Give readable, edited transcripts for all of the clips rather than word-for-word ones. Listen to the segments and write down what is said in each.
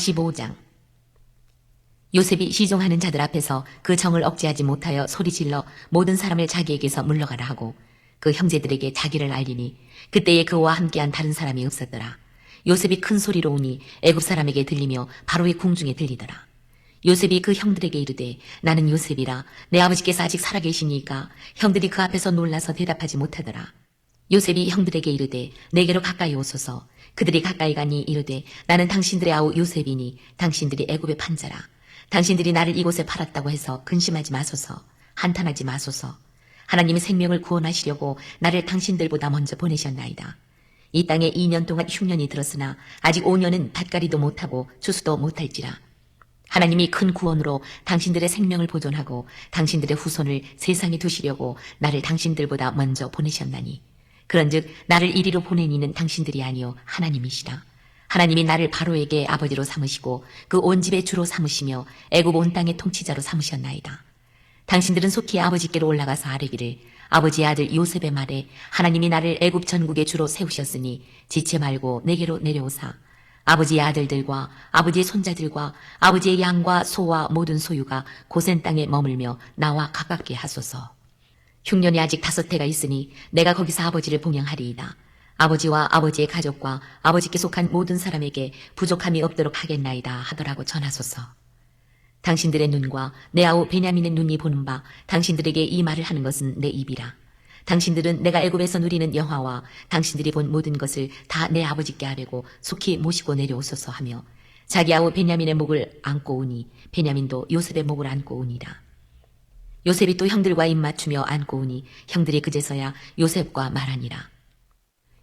45장. 요셉이 시종하는 자들 앞에서 그 정을 억제하지 못하여 소리질러 모든 사람을 자기에게서 물러가라 하고 그 형제들에게 자기를 알리니 그때에 그와 함께한 다른 사람이 없었더라. 요셉이 큰 소리로 우니 애굽 사람에게 들리며 바로의 궁중에 들리더라. 요셉이 그 형들에게 이르되 나는 요셉이라 내 아버지께서 아직 살아계시니까 형들이 그 앞에서 놀라서 대답하지 못하더라. 요셉이 형들에게 이르되 내게로 가까이 오소서. 그들이 가까이 가니 이르되 나는 당신들의 아우 요셉이니 당신들이 애굽의 판자라. 당신들이 나를 이곳에 팔았다고 해서 근심하지 마소서. 한탄하지 마소서. 하나님이 생명을 구원하시려고 나를 당신들보다 먼저 보내셨나이다. 이 땅에 2년 동안 흉년이 들었으나 아직 5년은 밭갈이도 못하고 추수도 못할지라. 하나님이 큰 구원으로 당신들의 생명을 보존하고 당신들의 후손을 세상에 두시려고 나를 당신들보다 먼저 보내셨나니 그런즉 나를 이리로 보낸 이는 당신들이 아니요 하나님이시라. 하나님이 나를 바로에게 아버지로 삼으시고 그 온 집의 주로 삼으시며 애굽 온 땅의 통치자로 삼으셨나이다. 당신들은 속히 아버지께로 올라가서 아뢰기를 아버지의 아들 요셉의 말에 하나님이 나를 애굽 전국의 주로 세우셨으니 지체 말고 내게로 내려오사 아버지의 아들들과 아버지의 손자들과 아버지의 양과 소와 모든 소유가 고센 땅에 머물며 나와 가깝게 하소서. 흉년이 아직 5해가 있으니 내가 거기서 아버지를 봉양하리이다. 아버지와 아버지의 가족과 아버지께 속한 모든 사람에게 부족함이 없도록 하겠나이다 하더라고 전하소서. 당신들의 눈과 내 아우 베냐민의 눈이 보는 바 당신들에게 이 말을 하는 것은 내 입이라. 당신들은 내가 애굽에서 누리는 영화와 당신들이 본 모든 것을 다 내 아버지께 아뢰고 속히 모시고 내려오소서 하며 자기 아우 베냐민의 목을 안고 오니 베냐민도 요셉의 목을 안고 오니라. 요셉이 또 형들과 입맞추며 안고 오니 형들이 그제서야 요셉과 말하니라.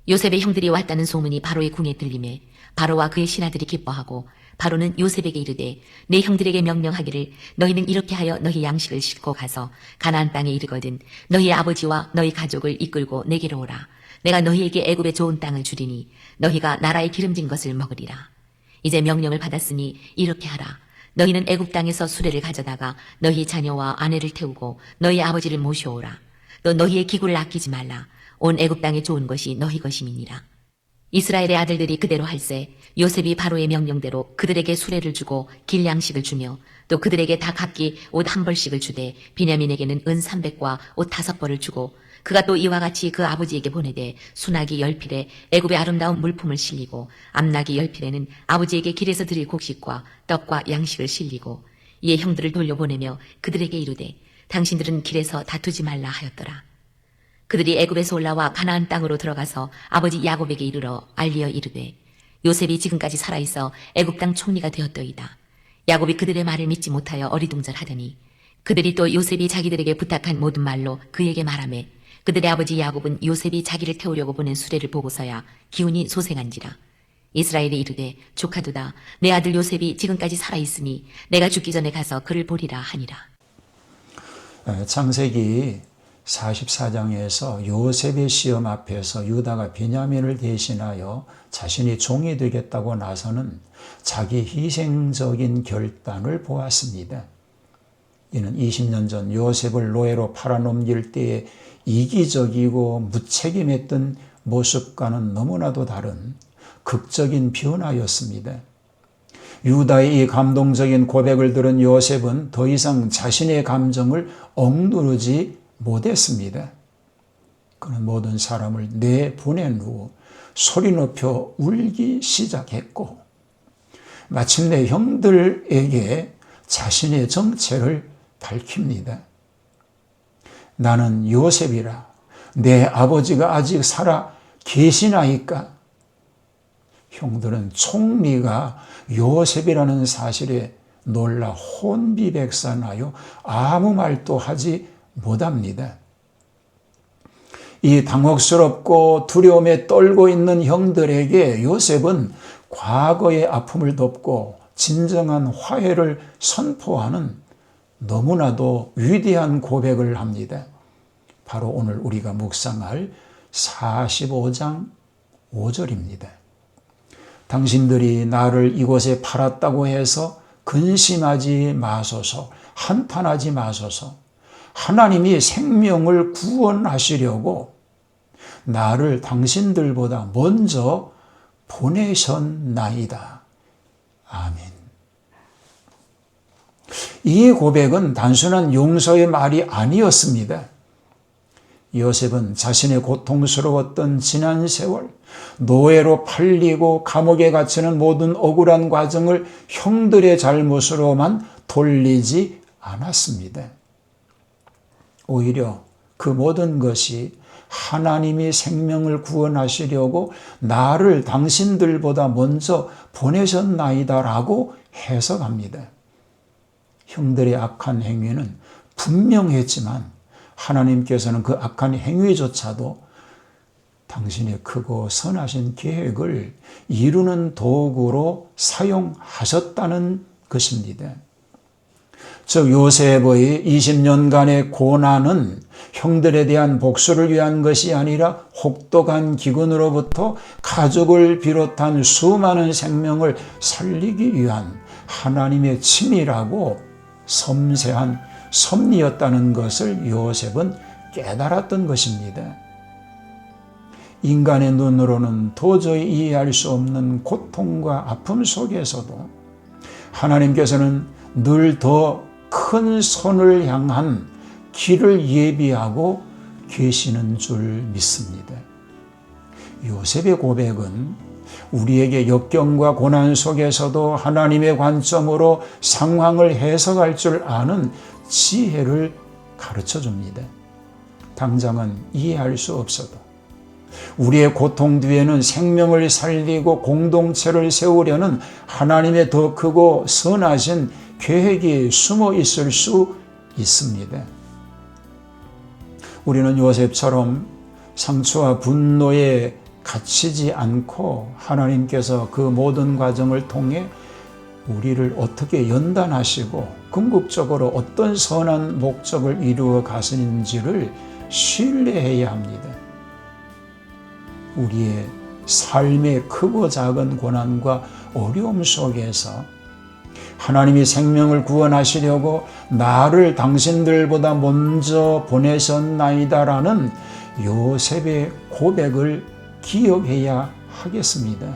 요셉의 형들이 왔다는 소문이 바로의 궁에 들리매 바로와 그의 신하들이 기뻐하고 바로는 요셉에게 이르되 내 형들에게 명령하기를 너희는 이렇게 하여 너희 양식을 싣고 가서 가나안 땅에 이르거든 너희 아버지와 너희 가족을 이끌고 내게로 오라. 내가 너희에게 애굽의 좋은 땅을 주리니 너희가 나라의 기름진 것을 먹으리라. 이제 명령을 받았으니 이렇게 하라. 너희는 애굽 땅에서 수레를 가져다가 너희 자녀와 아내를 태우고 너희 아버지를 모셔오라. 또 너희의 기구를 아끼지 말라. 온 애굽 땅에 좋은 것이 너희 것임이니라. 이스라엘의 아들들이 그대로 할세 요셉이 바로의 명령대로 그들에게 수레를 주고 길 양식을 주며 또 그들에게 다 각기 옷 한 벌씩을 주되 비냐민에게는 은 300과 옷 5벌을 주고 그가 또 이와 같이 그 아버지에게 보내되 수나기 10필에 애굽의 아름다운 물품을 실리고 암나기 10필에는 아버지에게 길에서 드릴 곡식과 떡과 양식을 실리고 이에 형들을 돌려보내며 그들에게 이르되 당신들은 길에서 다투지 말라 하였더라. 그들이 애굽에서 올라와 가나안 땅으로 들어가서 아버지 야곱에게 이르러 알리어 이르되 요셉이 지금까지 살아있어 애굽 땅 총리가 되었더이다. 야곱이 그들의 말을 믿지 못하여 어리둥절하더니 그들이 또 요셉이 자기들에게 부탁한 모든 말로 그에게 말하매 그들의 아버지 야곱은 요셉이 자기를 태우려고 보낸 수레를 보고서야 기운이 소생한지라. 이스라엘이 이르되 조카도다 내 아들 요셉이 지금까지 살아있으니 내가 죽기 전에 가서 그를 보리라 하니라. 창세기 44장에서 요셉의 시험 앞에서 유다가 베냐민을 대신하여 자신이 종이 되겠다고 나서는 자기 희생적인 결단을 보았습니다. 이는 20년 전 요셉을 노예로 팔아넘길 때에 이기적이고 무책임했던 모습과는 너무나도 다른 극적인 변화였습니다. 유다의 이 감동적인 고백을 들은 요셉은 더 이상 자신의 감정을 억누르지 못했습니다. 그는 모든 사람을 내보낸 후 소리 높여 울기 시작했고 마침내 형들에게 자신의 정체를 밝힙니다. 나는 요셉이라 내 아버지가 아직 살아 계시나이까. 형들은 총리가 요셉이라는 사실에 놀라 혼비백산하여 아무 말도 하지 못합니다. 이 당혹스럽고 두려움에 떨고 있는 형들에게 요셉은 과거의 아픔을 덮고 진정한 화해를 선포하는 너무나도 위대한 고백을 합니다. 바로 오늘 우리가 묵상할 45장 5절입니다. 당신들이 나를 이곳에 팔았다고 해서 근심하지 마소서, 한탄하지 마소서. 하나님이 생명을 구원하시려고 나를 당신들보다 먼저 보내셨나이다. 아멘. 이 고백은 단순한 용서의 말이 아니었습니다. 요셉은 자신의 고통스러웠던 지난 세월, 노예로 팔리고 감옥에 갇히는 모든 억울한 과정을 형들의 잘못으로만 돌리지 않았습니다. 오히려 그 모든 것이 하나님이 생명을 구원하시려고 나를 당신들보다 먼저 보내셨나이다라고 해석합니다. 형들의 악한 행위는 분명했지만 하나님께서는 그 악한 행위조차도 당신의 크고 선하신 계획을 이루는 도구로 사용하셨다는 것입니다. 즉 요셉의 20년간의 고난은 형들에 대한 복수를 위한 것이 아니라 혹독한 기근으로부터 가족을 비롯한 수많은 생명을 살리기 위한 하나님의 치밀하고 섬세한 섭리였다는 것을 요셉은 깨달았던 것입니다. 인간의 눈으로는 도저히 이해할 수 없는 고통과 아픔 속에서도 하나님께서는 늘 더 큰 선을 향한 길을 예비하고 계시는 줄 믿습니다. 요셉의 고백은 우리에게 역경과 고난 속에서도 하나님의 관점으로 상황을 해석할 줄 아는 지혜를 가르쳐 줍니다. 당장은 이해할 수 없어도 우리의 고통 뒤에는 생명을 살리고 공동체를 세우려는 하나님의 더 크고 선하신 계획이 숨어 있을 수 있습니다. 우리는 요셉처럼 상처와 분노에 갇히지 않고 하나님께서 그 모든 과정을 통해 우리를 어떻게 연단하시고 궁극적으로 어떤 선한 목적을 이루어 가시는지를 신뢰해야 합니다. 우리의 삶의 크고 작은 고난과 어려움 속에서 하나님이 생명을 구원하시려고 나를 당신들보다 먼저 보내셨나이다라는 요셉의 고백을 기억해야 하겠습니다.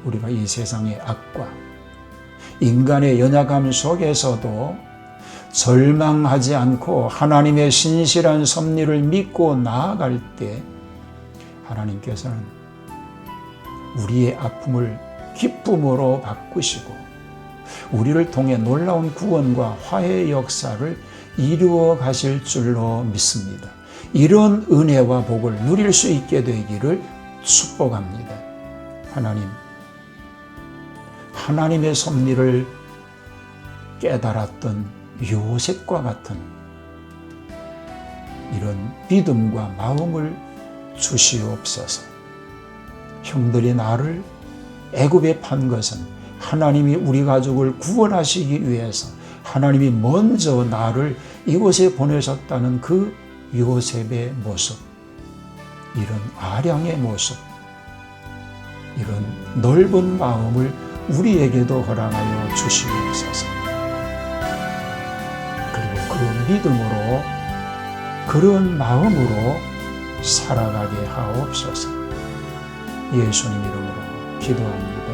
우리가 이 세상의 악과 인간의 연약함 속에서도 절망하지 않고 하나님의 신실한 섭리를 믿고 나아갈 때 하나님께서는 우리의 아픔을 기쁨으로 바꾸시고 우리를 통해 놀라운 구원과 화해의 역사를 이루어 가실 줄로 믿습니다. 이런 은혜와 복을 누릴 수 있게 되기를 축복합니다. 하나님의 섭리를 깨달았던 요셉과 같은 이런 믿음과 마음을 주시옵소서. 형들이 나를 애굽에 판 것은 하나님이 우리 가족을 구원하시기 위해서 하나님이 먼저 나를 이곳에 보내셨다는 그 요셉의 모습, 이런 아량의 모습, 이런 넓은 마음을 우리에게도 허락하여 주시옵소서. 그리고 그 믿음으로 그런 마음으로 살아가게 하옵소서. 예수님 이름으로 기도합니다.